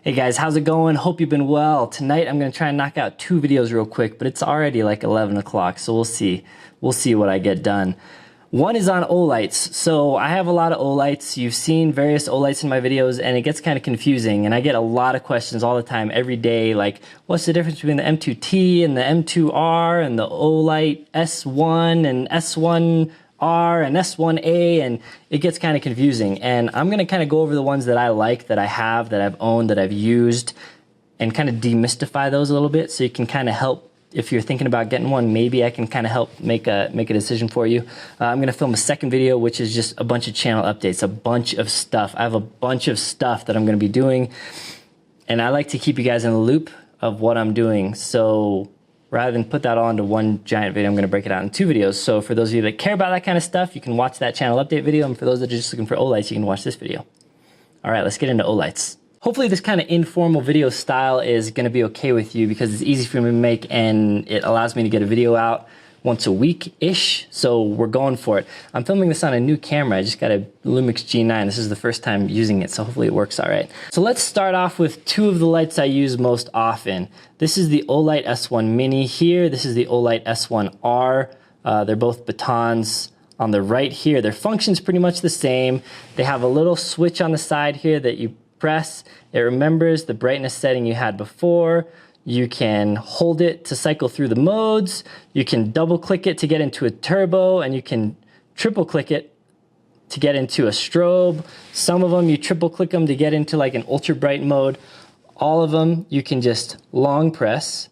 Hey guys, how's it going? Hope you've been well. Tonight I'm going to try and knock out 2 videos real quick, but it's already like 11 o'clock, so we'll see. We'll see what I get done. One is on Olights. So I have a lot of Olights. You've seen various Olights in my videos, and it gets kind of confusing, and I get a lot of questions all the time, every day, like, what's the difference between the M2T and the M2R and the Olight S1 and S1 R and S1A, and it gets kind of confusing. And I'm going to kind of go over the ones that I like, that I have, that I've owned, that I've used, and kind of demystify those a little bit, so you can kind of help. If you're thinking about getting one, maybe I can kind of help make a decision for you. I'm going to film a second video, which is just a bunch of channel updates, a bunch of stuff. I have a bunch of stuff that I'm going to be doing, and I like to keep you guys in the loop of what I'm doing. So rather than put that all into one giant video, I'm going to break it out in 2 videos. So for those of you that care about that kind of stuff, you can watch that channel update video, and for those that are just looking for Olights, you can watch this video. All right, let's get into Olights. Hopefully this kind of informal video style is going to be okay with you, because it's easy for me to make and it allows me to get a video out once a week-ish, so we're going for it. I'm filming this on a new camera. I just got a Lumix G9. This is the first time using it, so hopefully it works all right. So let's start off with 2 of the lights I use most often. This is the Olight S1 Mini here. This is the Olight S1R. They're both Batons. On the right here, their function's pretty much the same. They have a little switch on the side here that you press. It remembers the brightness setting you had before. You can hold it to cycle through the modes. You can double click it to get into a turbo, and you can triple click it to get into a strobe. Some of them you triple click them to get into like an ultra bright mode. All of them you can just long press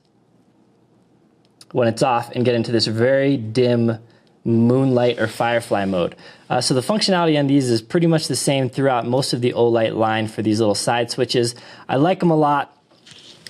when it's off and get into this very dim moonlight or firefly mode. So the functionality on these is pretty much the same throughout most of the Olight line for these little side switches. I like them a lot.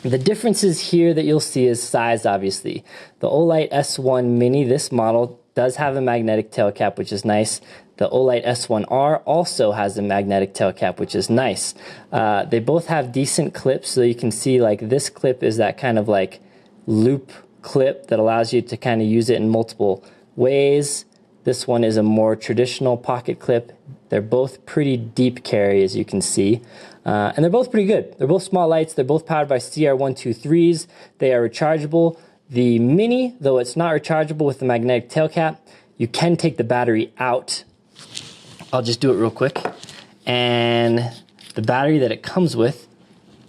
The differences here that you'll see is size, obviously. The Olight S1 Mini, this model, does have a magnetic tail cap, which is nice. The Olight S1R also has a magnetic tail cap, which is nice. They both have decent clips, so you can see like this clip is that kind of like loop clip that allows you to kind of use it in multiple ways. This one is a more traditional pocket clip. They're both pretty deep carry, as you can see, and they're both pretty good. They're both small lights. They're both powered by CR123s. They are rechargeable. The Mini, though it's not rechargeable with the magnetic tail cap, you can take the battery out. I'll just do it real quick. And the battery that it comes with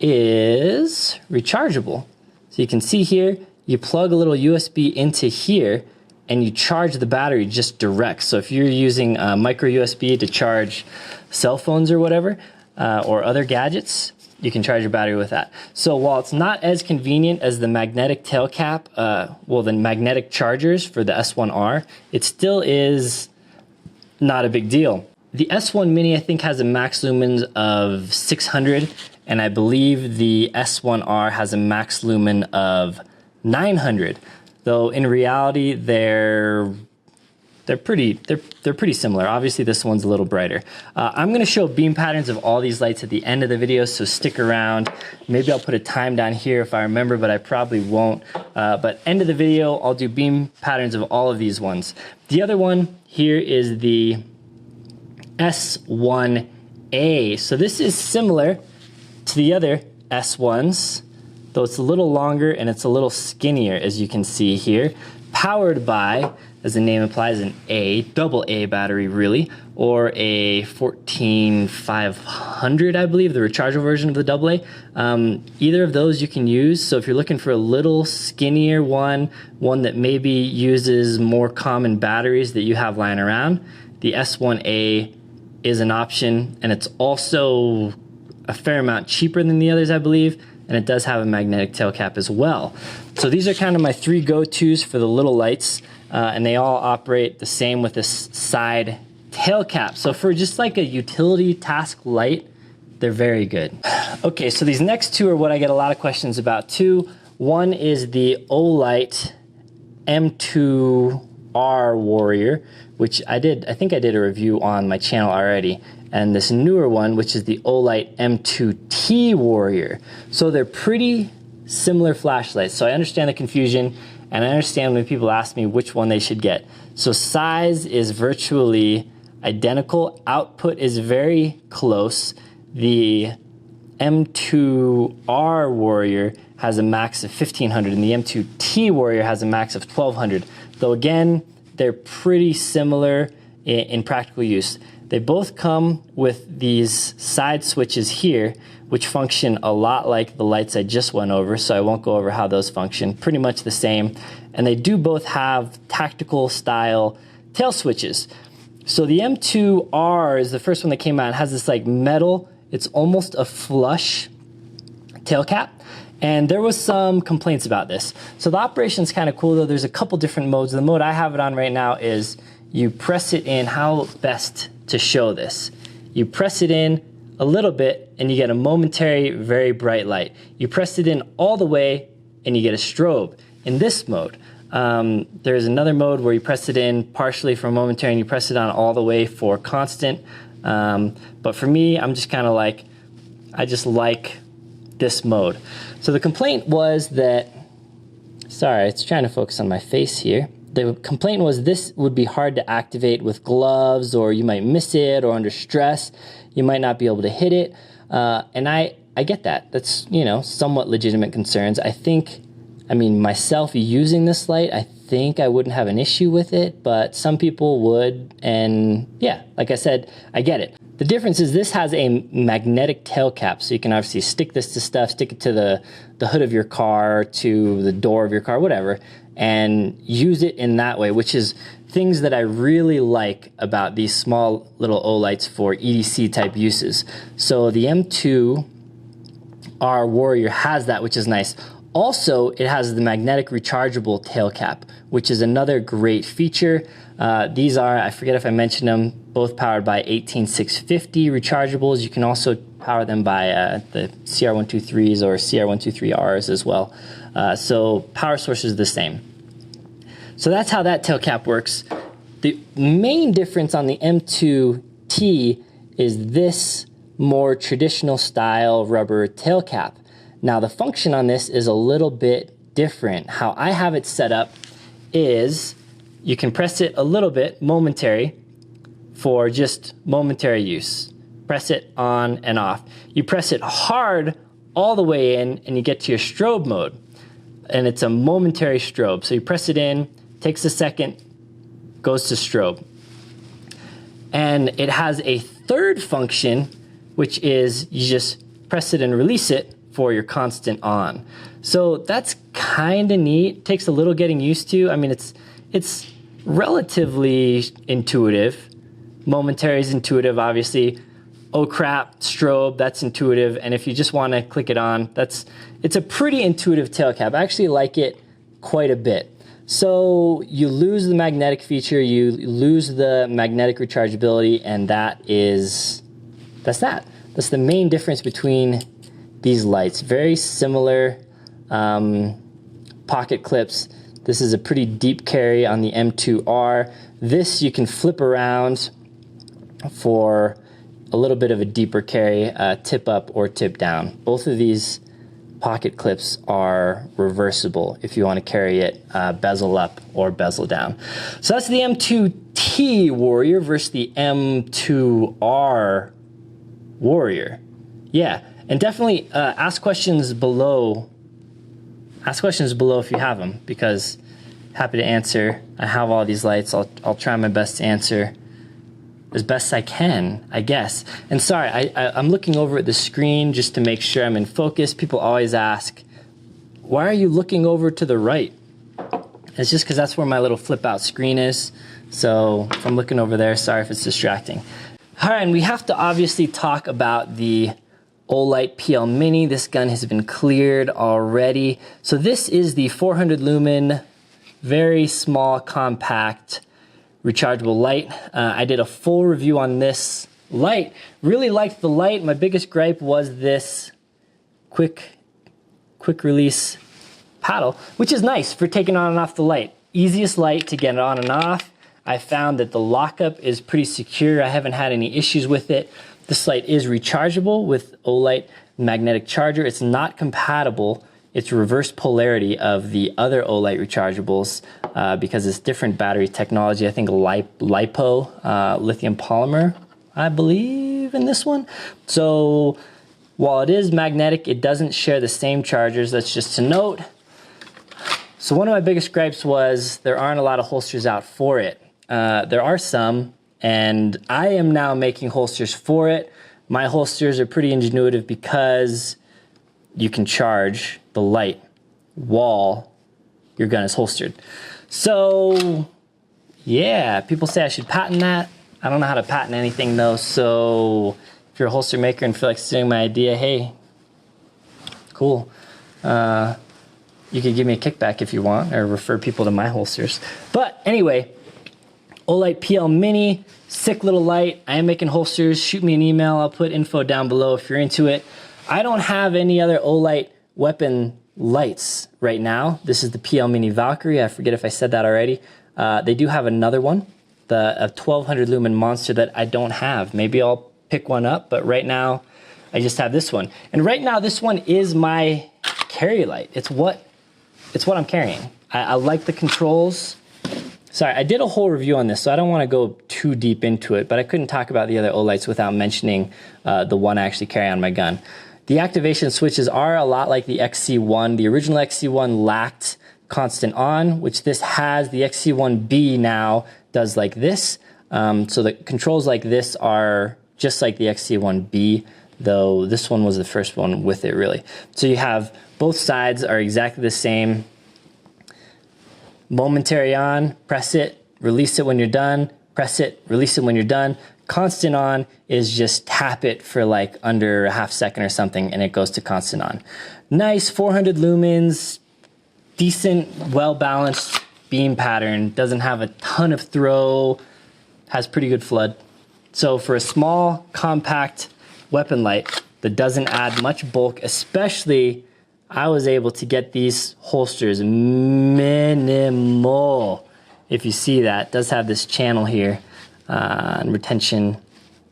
is rechargeable. So you can see here, you plug a little USB into here, and you charge the battery just direct. So if you're using micro USB to charge cell phones or whatever, or other gadgets, you can charge your battery with that. So while it's not as convenient as the magnetic tail cap, well, the magnetic chargers for the S1R, it still is not a big deal. The S1 Mini, I think, has a max lumens of 600, and I believe the S1R has a max lumen of 900. Though in reality, they're pretty similar. Obviously, this one's a little brighter. I'm going to show beam patterns of all these lights at the end of the video, so stick around. Maybe I'll put a time down here if I remember, but I probably won't. But end of the video, I'll do beam patterns of all of these ones. The other one here is the S1A. So this is similar to the other S1s, though it's a little longer and it's a little skinnier, as you can see here. Powered by, as the name implies, an double A battery really, or a 14500, I believe, the rechargeable version of the AA. Either of those you can use. So if you're looking for a little skinnier one that maybe uses more common batteries that you have lying around, the S1A is an option, and it's also a fair amount cheaper than the others, I believe. And it does have a magnetic tail cap as well. So these are kind of my 3 go-tos for the little lights, and they all operate the same with this side tail cap. So for just like a utility task light, they're very good. Okay, so these next 2 are what I get a lot of questions about too. One is the Olight M2R Warrior, which I think I did a review on my channel already. And this newer one, which is the Olight M2T Warrior. So they're pretty similar flashlights. So I understand the confusion, and I understand when people ask me which one they should get. So size is virtually identical. Output is very close. The M2R Warrior has a max of 1500 and the M2T Warrior has a max of 1200. Though again, they're pretty similar in practical use. They both come with these side switches here, which function a lot like the lights I just went over, so I won't go over how those function, pretty much the same. And they do both have tactical style tail switches. So the M2R is the first one that came out. It has this like metal, it's almost a flush tail cap. And there was some complaints about this. So the operation's kind of cool though. There's a couple different modes. The mode I have it on right now is you press it in. How best to show this? You press it in a little bit and you get a momentary, very bright light. You press it in all the way and you get a strobe in this mode. There's another mode where you press it in partially for momentary and you press it on all the way for constant. But for me, I'm just kind of like, I just like this mode. So the complaint was that, sorry, it's trying to focus on my face here. The complaint was this would be hard to activate with gloves, or you might miss it, or under stress, you might not be able to hit it. And I get that. That's, you know, somewhat legitimate concerns. I mean, myself using this light, I think I wouldn't have an issue with it, but some people would. And yeah, like I said, I get it. The difference is this has a magnetic tail cap, so you can obviously stick this to stuff, stick it to the hood of your car, to the door of your car, whatever, and use it in that way, which is things that I really like about these small little Olights for EDC type uses. So the M2R Warrior has that, which is nice. Also, it has the magnetic rechargeable tail cap, which is another great feature. These are, I forget if I mentioned them, both powered by 18650 rechargeables. You can also power them by the CR123s or CR123Rs as well. So power source is the same. So that's how that tail cap works. The main difference on the M2T is this more traditional style rubber tail cap. Now the function on this is a little bit different. How I have it set up is you can press it a little bit, momentary, for just momentary use. Press it on and off. You press it hard all the way in and you get to your strobe mode. And it's a momentary strobe. So you press it in, takes a second, goes to strobe. And it has a third function, which is you just press it and release it for your constant on. So that's kind of neat. Takes a little getting used to. I mean, it's relatively intuitive. Momentary is intuitive, obviously. Oh crap, strobe, that's intuitive. And if you just want to click it on, it's a pretty intuitive tail cap. I actually like it quite a bit. So you lose the magnetic feature, you lose the magnetic rechargeability, and that's that. That's the main difference between these lights. Very similar pocket clips. This is a pretty deep carry on the M2R. This you can flip around for a little bit of a deeper carry, tip up or tip down. Both of these pocket clips are reversible if you want to carry it bezel up or bezel down. So that's the M2T Warrior versus the M2R Warrior. Yeah, and definitely ask questions below. Ask questions below if you have them, because happy to answer. I have all these lights. I'll try my best to answer as best I can, I guess. And sorry, I'm looking over at the screen just to make sure I'm in focus. People always ask, why are you looking over to the right? It's just because that's where my little flip out screen is. So if I'm looking over there, sorry if it's distracting. All right, and we have to obviously talk about the Olight PL Mini. This gun has been cleared already. So this is the 400 lumen, very small, compact, rechargeable light. I did a full review on this light. Really liked the light. My biggest gripe was this quick release paddle, which is nice for taking on and off the light. Easiest light to get it on and off. I found that the lockup is pretty secure. I haven't had any issues with it. This light is rechargeable with Olight magnetic charger. It's not compatible. It's reverse polarity of the other Olight rechargeables because it's different battery technology. I think LiPo, lithium polymer, I believe in this one. So While it is magnetic, it doesn't share the same chargers. That's just to note. So one of my biggest gripes was there aren't a lot of holsters out for it. There are some, and I am now making holsters for it. My holsters are pretty ingenuitive because you can charge the light while your gun is holstered. So yeah, people say I should patent that. I don't know how to patent anything though, so if you're a holster maker and feel like stealing my idea, hey, cool. You could give me a kickback if you want, or refer people to my holsters. But anyway, Olight PL Mini, sick little light. I am making holsters. Shoot me an email. I'll put info down below if you're into it. I don't have any other Olight weapon lights right now. This is the PL Mini Valkyrie. I forget if I said that already. They do have another one, a 1200 lumen monster that I don't have. Maybe I'll pick one up, but right now I just have this one. And right now this one is my carry light. It's what I'm carrying. I like the controls. Sorry, I did a whole review on this, so I don't want to go too deep into it, but I couldn't talk about the other Olights without mentioning the one I actually carry on my gun. The activation switches are a lot like the XC1. The original XC1 lacked constant on, which this has. The XC1B now does like this. So the controls like this are just like the XC1B, though this one was the first one with it really. So you have both sides are exactly the same. Momentary on, press it, release it when you're done, press it, release it when you're done. Constant on is just tap it for like under a half second or something and it goes to constant on. Nice 400 lumens, decent, well-balanced beam pattern, doesn't have a ton of throw, has pretty good flood. So for a small, compact weapon light that doesn't add much bulk, especially I was able to get these holsters minimal. If you see that, it does have this channel here and retention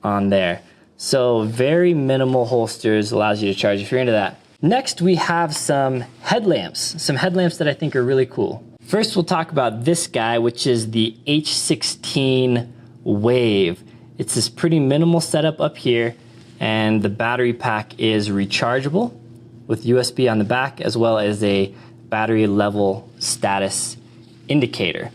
on there. So very minimal holsters, allows you to charge if you're into that. Next, we have some headlamps that I think are really cool. First, we'll talk about this guy, which is the H16 Wave. It's this pretty minimal setup up here, and the battery pack is rechargeable with USB on the back, as well as a battery level status indicator.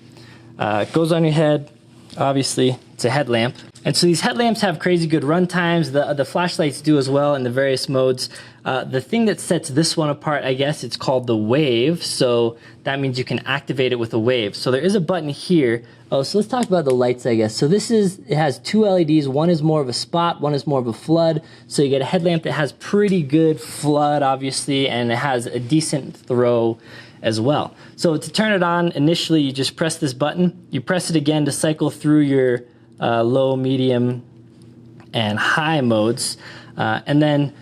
It goes on your head, obviously, it's a headlamp. And so these headlamps have crazy good run times. The flashlights do as well in the various modes. The thing that sets this one apart, I guess, it's called the Wave. So that means you can activate it with a wave. So there is a button here. Oh, so let's talk about the lights, I guess. So it has two LEDs. One is more of a spot, one is more of a flood. So you get a headlamp that has pretty good flood, obviously, and it has a decent throw as well. So to turn it on, initially you just press this button. You press it again to cycle through your low, medium, and high modes. And then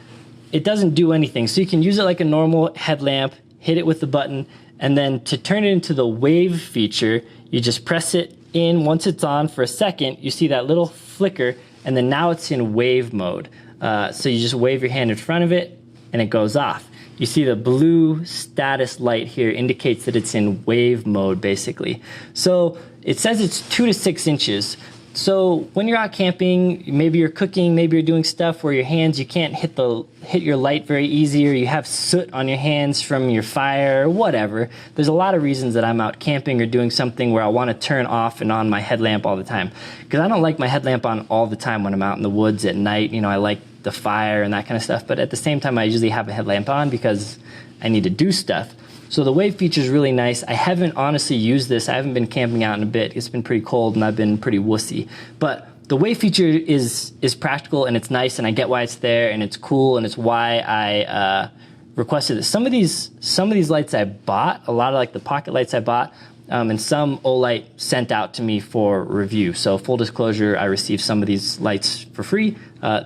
it doesn't do anything. So you can use it like a normal headlamp, hit it with the button, and then to turn it into the wave feature, you just press it in. Once it's on for a second, you see that little flicker, and then now it's in wave mode. So you just wave your hand in front of it, and it goes off. You see the blue status light here indicates that it's in wave mode, basically. So it says it's 2 to 6 inches. So when you're out camping, maybe you're cooking, maybe you're doing stuff where your hands, you can't hit your light very easy, or you have soot on your hands from your fire, or whatever. There's a lot of reasons that I'm out camping or doing something where I want to turn off and on my headlamp all the time. Because I don't like my headlamp on all the time when I'm out in the woods at night. You know, I like the fire and that kind of stuff. But at the same time, I usually have a headlamp on because I need to do stuff. So the wave feature is really nice. I haven't honestly used this. I haven't been camping out in a bit. It's been pretty cold and I've been pretty wussy. But the wave feature is practical and it's nice, and I get why it's there and it's cool, and it's why I requested it. Some of these lights I bought, a lot of like the pocket lights I bought, and some Olight sent out to me for review. So full disclosure, I received some of these lights for free.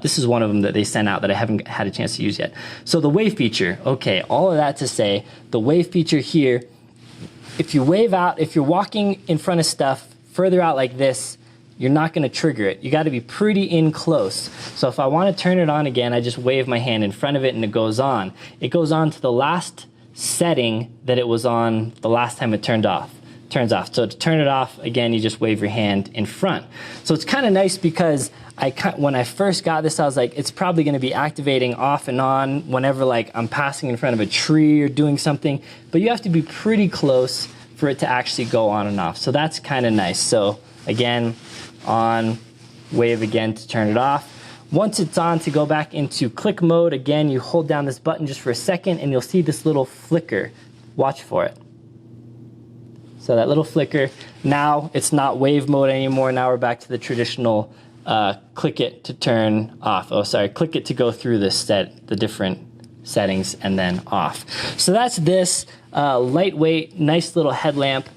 This is one of them that they sent out that I haven't had a chance to use yet. So the wave feature, okay, all of that to say, the wave feature here, if you wave out, if you're walking in front of stuff further out like this, you're not gonna trigger it. You gotta be pretty in close. So if I wanna turn it on again, I just wave my hand in front of it and it goes on. It goes on to the last setting that it was on the last time it turns off. So to turn it off, again, you just wave your hand in front. So it's kind of nice because when I first got this, I was like, it's probably gonna be activating off and on whenever like I'm passing in front of a tree or doing something, but you have to be pretty close for it to actually go on and off. So that's kind of nice. So again, on, wave again to turn it off. Once it's on, to go back into click mode, again, you hold down this button just for a second and you'll see this little flicker. Watch for it. So that little flicker, now it's not wave mode anymore. Now we're back to the traditional click it to turn off. Oh, sorry, click it to go through the different settings and then off. So that's this lightweight, nice little headlamp.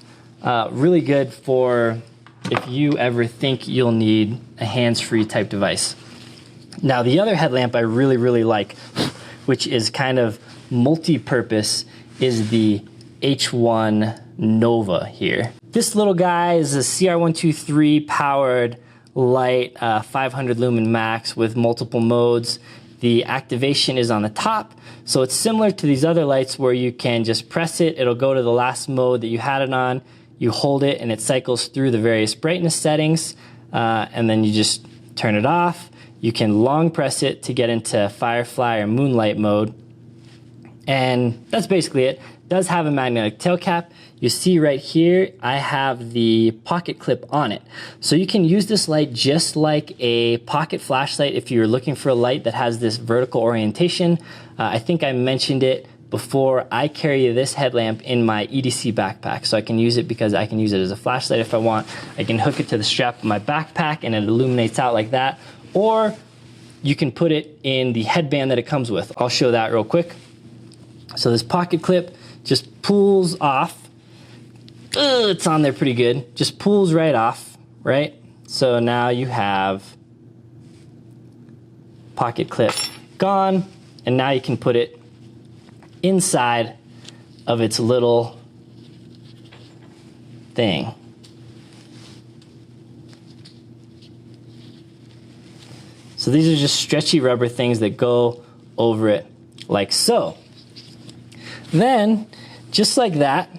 Really good for if you ever think you'll need a hands-free type device. Now the other headlamp I really, really like, which is kind of multi-purpose, is the H1 Nova here. This little guy is a CR123 powered light, 500 lumen max with multiple modes. The activation is on the top, so it's similar to these other lights where you can just press it, it'll go to the last mode that you had it on, you hold it and it cycles through the various brightness settings, and then you just turn it off. You can long press it to get into Firefly or Moonlight mode, and that's basically it. It does have a magnetic tail cap. You see right here, I have the pocket clip on it. So you can use this light just like a pocket flashlight if you're looking for a light that has this vertical orientation. I think I mentioned it before. I carry this headlamp in my EDC backpack, so I can use it because I can use it as a flashlight if I want. I can hook it to the strap of my backpack and it illuminates out like that. Or you can put it in the headband that it comes with. I'll show that real quick. So this pocket clip just pulls off. It's on there pretty good. Just pulls right off, right? So now you have pocket clip gone, and now you can put it inside of its little thing. So these are just stretchy rubber things that go over it like so. Then, just like that,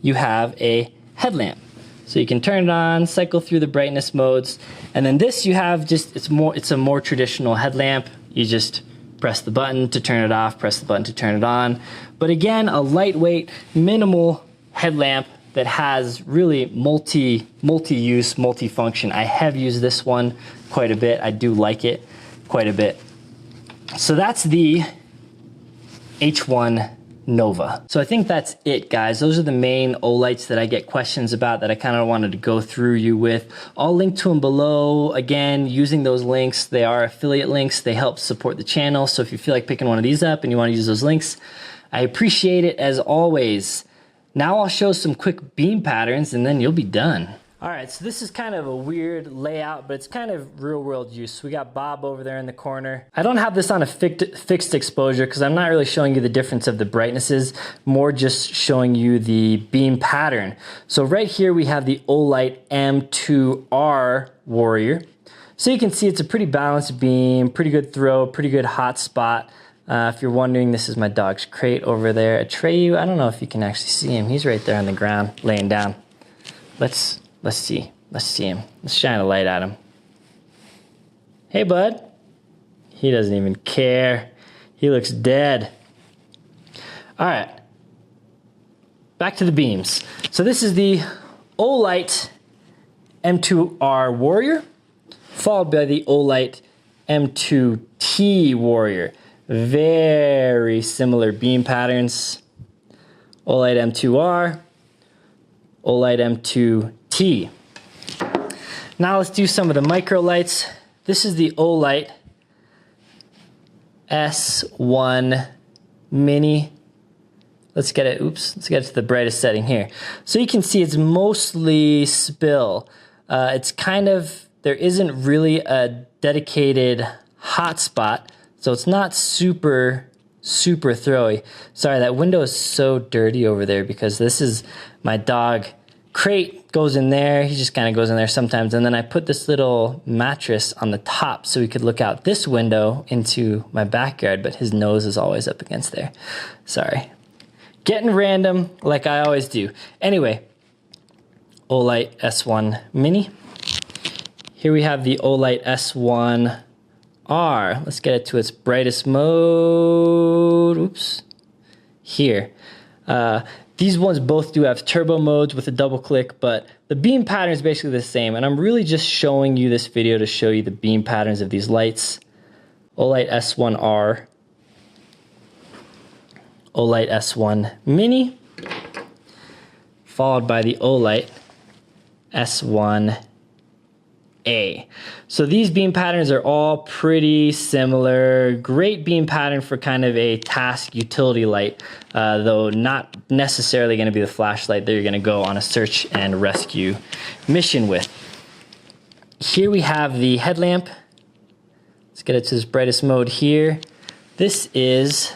you have a headlamp. So you can turn it on, cycle through the brightness modes, and then this you have just, it's a more traditional headlamp. You just press the button to turn it off, press the button to turn it on. But again, a lightweight, minimal headlamp that has really multi-use, multi-function. I have used this one quite a bit. I do like it quite a bit. So that's the H1 Nova. So I think that's it, guys. Those are the main Olights that I get questions about that I kind of wanted to go through you with. I'll link to them below. Again, using those links, they are affiliate links. They help support the channel. So if you feel like picking one of these up and you want to use those links, I appreciate it as always. Now I'll show some quick beam patterns and then you'll be done. All right, so this is kind of a weird layout, but it's kind of real world use. We got Bob over there in the corner. I don't have this on a fixed exposure because I'm not really showing you the difference of the brightnesses, more just showing you the beam pattern. So right here we have the Olight M2R Warrior. So you can see it's a pretty balanced beam, pretty good throw, pretty good hot spot. If you're wondering, this is my dog's crate over there. Atreyu, I don't know if you can actually see him. He's right there on the ground, laying down. Let's see him. Let's shine a light at him. Hey, bud. He doesn't even care. He looks dead. All right. Back to the beams. So this is the Olight M2R Warrior, followed by the Olight M2T Warrior. Very similar beam patterns. Olight M2R, Olight M2T. Now let's do some of the micro lights. This is the Olight S1 Mini. Let's get it to the brightest setting here. So you can see it's mostly spill. It's kind of, there isn't really a dedicated hotspot, so it's not super throwy. Sorry, that window is so dirty over there because this is my dog crate goes in there. He just kind of goes in there sometimes. And then I put this little mattress on the top so he could look out this window into my backyard, but his nose is always up against there. Sorry. Getting random like I always do. Anyway, Olight S1 Mini. Here we have the Olight S1R. Let's get it to its brightest mode. Oops. Here. These ones both do have turbo modes with a double click, but the beam pattern is basically the same. And I'm really just showing you this video to show you the beam patterns of these lights. Olight S1R, Olight S1 Mini, followed by the Olight S1A. So these beam patterns are all pretty similar. Great beam pattern for kind of a task utility light, though not necessarily going to be the flashlight that you're going to go on a search and rescue mission with. Here we have the headlamp. Let's get it to its brightest mode here. This is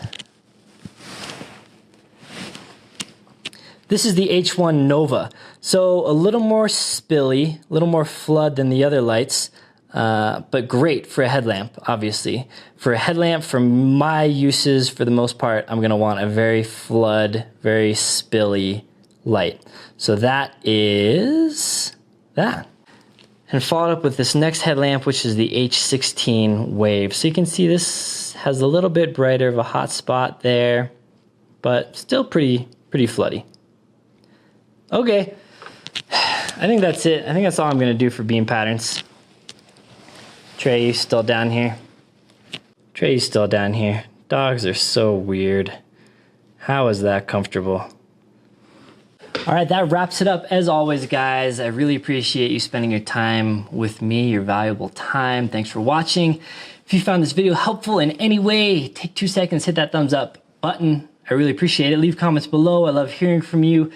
the H1 Nova. So a little more spilly, a little more flood than the other lights, but great for a headlamp, obviously. For a headlamp, for my uses, for the most part, I'm gonna want a very flood, very spilly light. So that is that. And followed up with this next headlamp, which is the H16 Wave. So you can see this has a little bit brighter of a hot spot there, but still pretty floody. Okay, I think that's it. I think that's all I'm gonna do for beam patterns. Trey, you still down here? Trey, you still down here? Dogs are so weird. How is that comfortable? All right, that wraps it up. As always, guys, I really appreciate you spending your time with me, your valuable time. Thanks for watching. If you found this video helpful in any way, take 2 seconds, hit that thumbs up button. I really appreciate it. Leave comments below. I love hearing from you.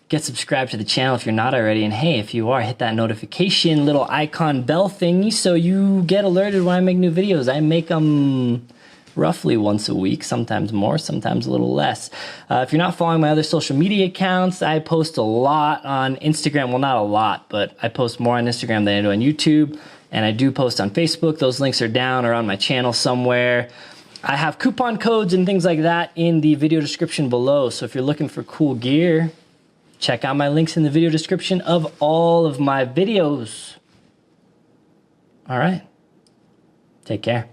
Get subscribed to the channel if you're not already. And hey, if you are, hit that notification little icon bell thingy so you get alerted when I make new videos. I make them roughly once a week, sometimes more, sometimes a little less. If you're not following my other social media accounts, I post a lot on Instagram. Well, not a lot, but I post more on Instagram than I do on YouTube. And I do post on Facebook. Those links are down or on my channel somewhere. I have coupon codes and things like that in the video description below. So if you're looking for cool gear, check out my links in the video description of all of my videos. All right. Take care.